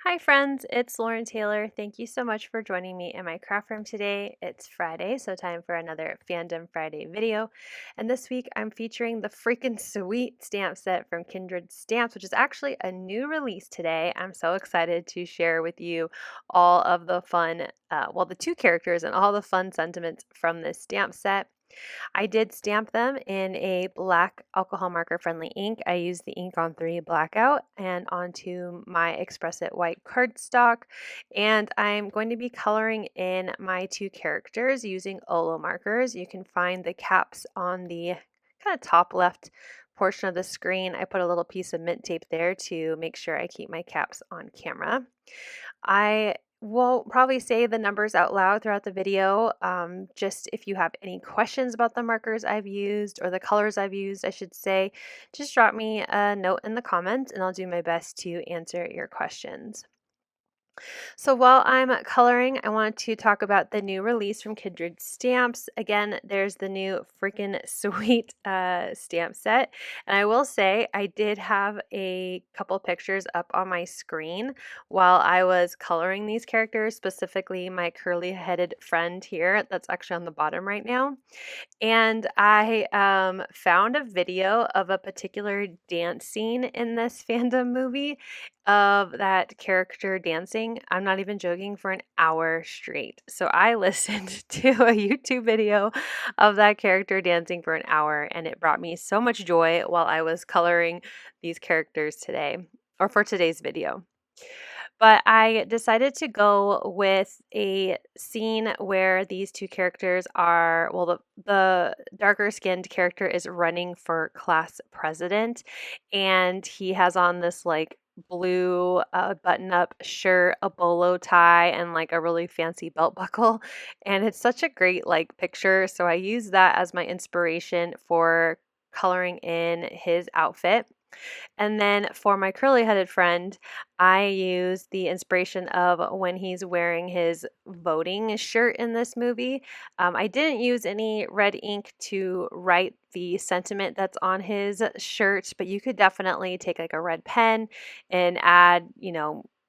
Hi friends, it's Lauren Taylor. Thank you so much for joining me in my craft room today. It's Friday, so time for another Fandom Friday video. And this week I'm featuring the freaking sweet stamp set from Kindred Stamps, which is actually a new release today. I'm so excited to share with you all of the fun, the two characters and all the fun sentiments from this stamp set. I did stamp them in a black alcohol marker friendly ink. I used the ink on 3 Blackout and onto my Express It white cardstock. And I'm going to be coloring in my two characters using Olo markers. You can find the caps on the kind of top left portion of the screen. I put a little piece of mint tape there to make sure I keep my caps on camera. I won't probably say the numbers out loud throughout the video. Just if you have any questions about the markers I've used or the colors I've used, I should say, just drop me a note in the comments and I'll do my best to answer your questions. So while I'm coloring, I wanted to talk about the new release from Kindred Stamps. Again, there's the new freaking sweet stamp set. And I will say I did have a couple pictures up on my screen while I was coloring these characters, specifically my curly-headed friend here that's actually on the bottom right now. And I found a video of a particular dance scene in this fandom movie of that character dancing. I'm not even joking, for an hour straight. So I listened to a YouTube video of that character dancing for an hour, and it brought me so much joy while I was coloring these characters today, or for today's video. But I decided to go with a scene where these two characters are, the darker skinned character is running for class president, and he has on this like blue button up shirt, a bolo tie, and like a really fancy belt buckle. And it's such a great like picture. So I used that as my inspiration for coloring in his outfit. And then for my curly headed friend, I use the inspiration of when he's wearing his voting shirt in this movie. I didn't use any red ink to write the sentiment that's on his shirt, but you could definitely take like a red pen and add,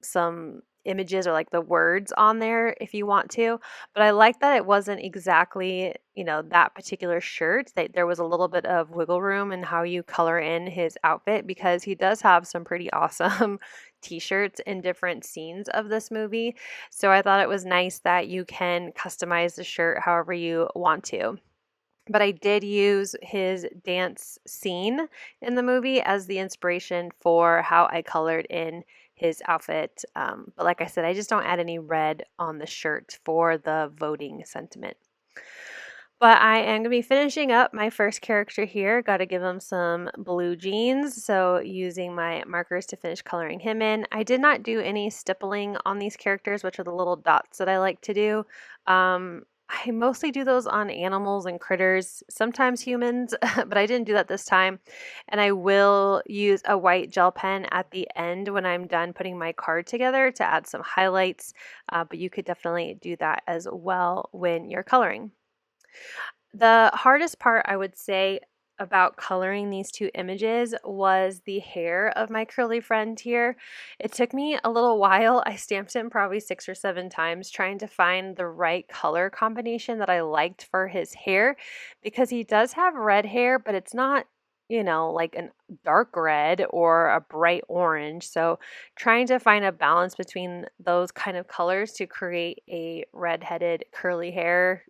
some images or like the words on there if you want to. But I like that it wasn't exactly, that particular shirt, that there was a little bit of wiggle room in how you color in his outfit, because he does have some pretty awesome t-shirts in different scenes of this movie. So I thought it was nice that you can customize the shirt however you want to. But I did use his dance scene in the movie as the inspiration for how I colored in his outfit. But like I said, I just don't add any red on the shirt for the voting sentiment. But I am going to be finishing up my first character here. Got to give him some blue jeans. So using my markers to finish coloring him in. I did not do any stippling on these characters, which are the little dots that I like to do. I mostly do those on animals and critters, sometimes humans, but I didn't do that this time. And I will use a white gel pen at the end when I'm done putting my card together to add some highlights. But you could definitely do that as well when you're coloring. The hardest part, I would say, about coloring these two images was the hair of my curly friend here. It took me a little while. I stamped him probably 6 or 7 times trying to find the right color combination that I liked for his hair, because he does have red hair, but it's not, like a dark red or a bright orange. So trying to find a balance between those kind of colors to create a red-headed curly hair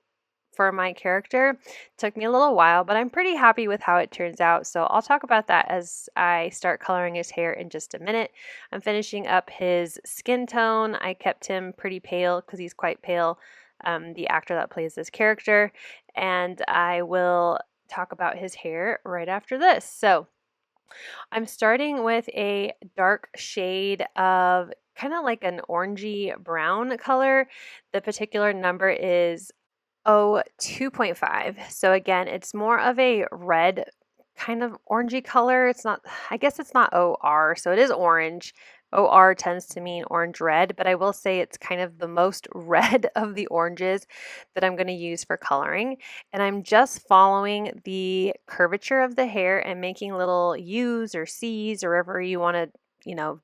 for my character took me a little while, but I'm pretty happy with how it turns out. So I'll talk about that as I start coloring his hair in just a minute. I'm finishing up his skin tone. I kept him pretty pale because he's quite pale, the actor that plays this character, and I will talk about his hair right after this. So I'm starting with a dark shade of kind of like an orangey brown color. The particular number is 2.5. So again, it's more of a red kind of orangey color. It's not, I guess it's not OR, so it is orange. OR tends to mean orange red, but I will say it's kind of the most red of the oranges that I'm going to use for coloring. And I'm just following the curvature of the hair and making little U's or C's or wherever you want to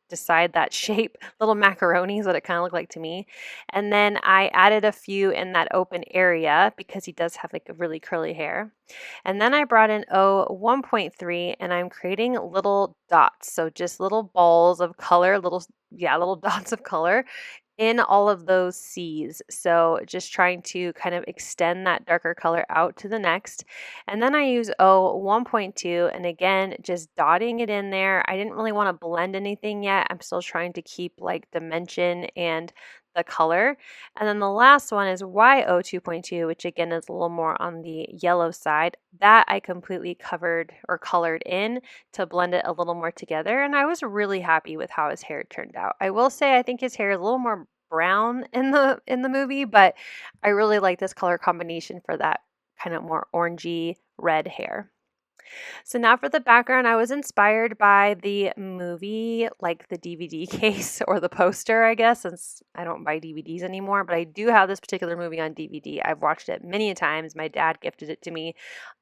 decide that shape. Little macaroni is what it kind of looked like to me. And then I added a few in that open area because he does have like a really curly hair. And then I brought in 1.3 and I'm creating little dots. So just little balls of color, little dots of color in all of those C's. So just trying to kind of extend that darker color out to the next. And then I use 1.2 and again, just dotting it in there. I didn't really want to blend anything yet. I'm still trying to keep like dimension and the color. And then the last one is YO 2.2, which again is a little more on the yellow side. That I completely covered or colored in to blend it a little more together. And I was really happy with how his hair turned out. I will say I think his hair is a little more brown in the movie, but I really like this color combination for that kind of more orangey red hair. So now for the background, I was inspired by the movie, like the DVD case or the poster, I guess, since I don't buy DVDs anymore, but I do have this particular movie on DVD. I've watched it many times. My dad gifted it to me,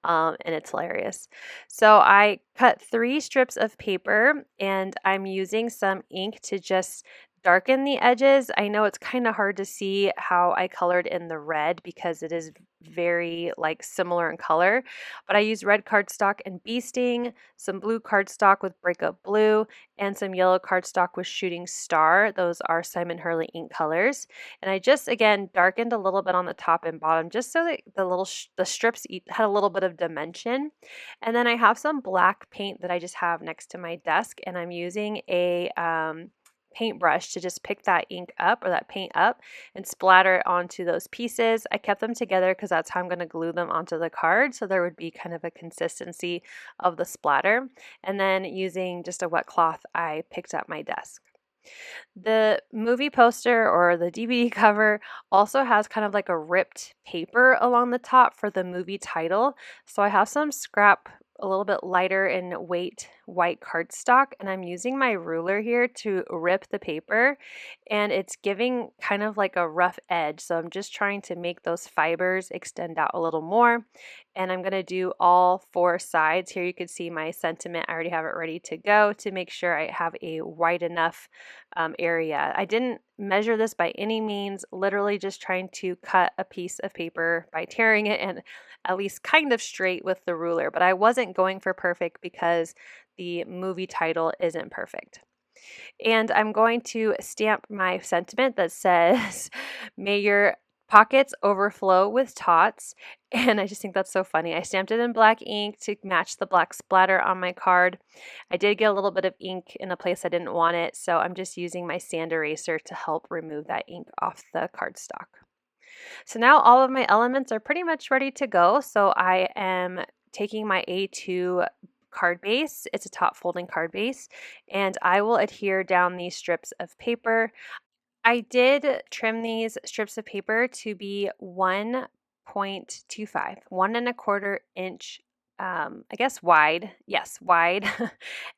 and it's hilarious. So I cut 3 strips of paper, and I'm using some ink to just darken the edges. I know it's kind of hard to see how I colored in the red because it is very like similar in color, but I used red cardstock and bee sting, some blue cardstock with breakup blue, and some yellow cardstock with shooting star. Those are Simon Hurley ink colors. And I just again darkened a little bit on the top and bottom just so that the strips had a little bit of dimension. And then I have some black paint that I just have next to my desk, and I'm using a paintbrush to just pick that ink up or that paint up and splatter it onto those pieces. I kept them together because that's how I'm going to glue them onto the card, so there would be kind of a consistency of the splatter. And then using just a wet cloth, I picked up my desk. The movie poster or the DVD cover also has kind of like a ripped paper along the top for the movie title. So I have some scrap, a little bit lighter in weight white cardstock, and I'm using my ruler here to rip the paper, and it's giving kind of like a rough edge. So I'm just trying to make those fibers extend out a little more, and I'm going to do all 4 sides. Here you can see my sentiment. I already have it ready to go to make sure I have a wide enough area. I didn't measure this by any means, literally just trying to cut a piece of paper by tearing it and at least kind of straight with the ruler, but I wasn't going for perfect because the movie title isn't perfect. And I'm going to stamp my sentiment that says, "May your pockets overflow with tots." And I just think that's so funny. I stamped it in black ink to match the black splatter on my card. I did get a little bit of ink in a place I didn't want it, so I'm just using my sand eraser to help remove that ink off the cardstock. So now all of my elements are pretty much ready to go. So I am taking my A2 card base. It's a top folding card base, and I will adhere down these strips of paper. I did trim these strips of paper to be 1.25, 1.25 inch, I guess wide. Yes, wide.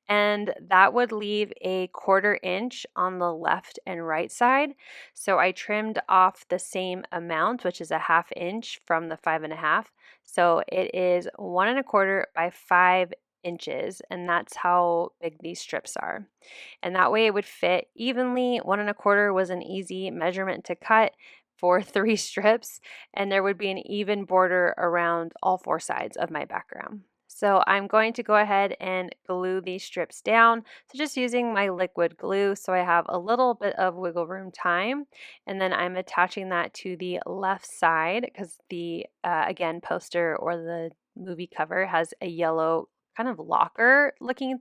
And that would leave a 1/4 inch on the left and right side. So I trimmed off the same amount, which is a 1/2 inch from the 5.5. So it is 1.25 by 5 inches, and that's how big these strips are. And that way it would fit evenly. 1.25 was an easy measurement to cut for 3 strips, and there would be an even border around all 4 sides of my background. So I'm going to go ahead and glue these strips down. So just using my liquid glue so I have a little bit of wiggle room time. And then I'm attaching that to the left side because the, again, poster or the movie cover has a yellow kind of locker looking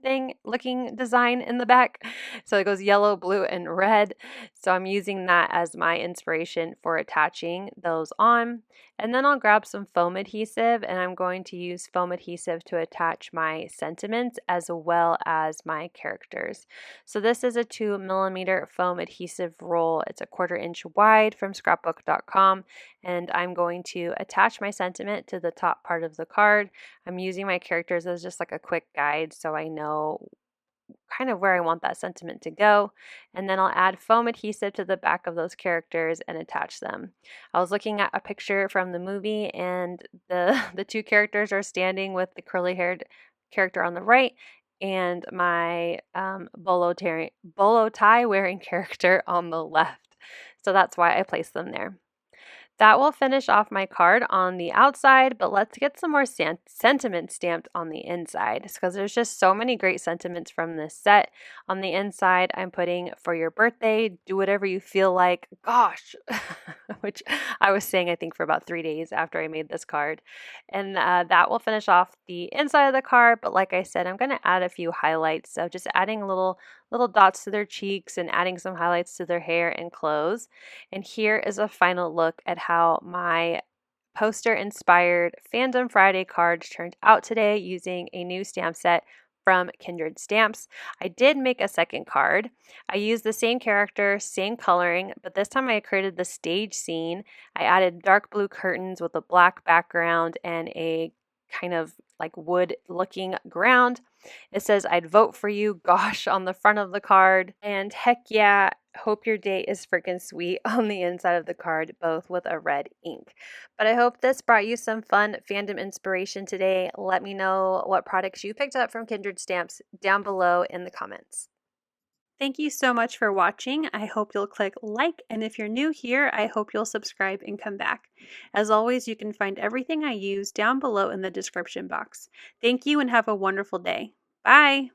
design in the back. So it goes yellow, blue, and red. So I'm using that as my inspiration for attaching those on. And then I'll grab some foam adhesive, and I'm going to use foam adhesive to attach my sentiments as well as my characters. So this is a 2mm foam adhesive roll. It's a 1/4 inch wide from scrapbook.com, and I'm going to attach my sentiment to the top part of the card. I'm using my characters as just like a quick guide so I know kind of where I want that sentiment to go. And then I'll add foam adhesive to the back of those characters and attach them. I was looking at a picture from the movie, and the 2 characters are standing with the curly haired character on the right and my bolo tie wearing character on the left. So that's why I placed them there. That will finish off my card on the outside, but let's get some more sentiment stamped on the inside because there's just so many great sentiments from this set. On the inside, I'm putting for your birthday, do whatever you feel like. Gosh, which I was saying I think for about 3 days after I made this card. And that will finish off the inside of the card, but like I said, I'm going to add a few highlights. So just adding little dots to their cheeks and adding some highlights to their hair and clothes. And here is a final look at how my poster-inspired Fandom Friday cards turned out today using a new stamp set from Kindred Stamps. I did make a second card. I used the same character, same coloring, but this time I created the stage scene. I added dark blue curtains with a black background and a kind of like wood looking ground. It says, "I'd vote for you, gosh," on the front of the card. And heck yeah, "Hope your day is freaking sweet" on the inside of the card, both with a red ink. But I hope this brought you some fun fandom inspiration today. Let me know what products you picked up from Kindred Stamps down below in the comments. Thank you so much for watching. I hope you'll click like, and if you're new here, I hope you'll subscribe and come back. As always, you can find everything I use down below in the description box. Thank you and have a wonderful day. Bye!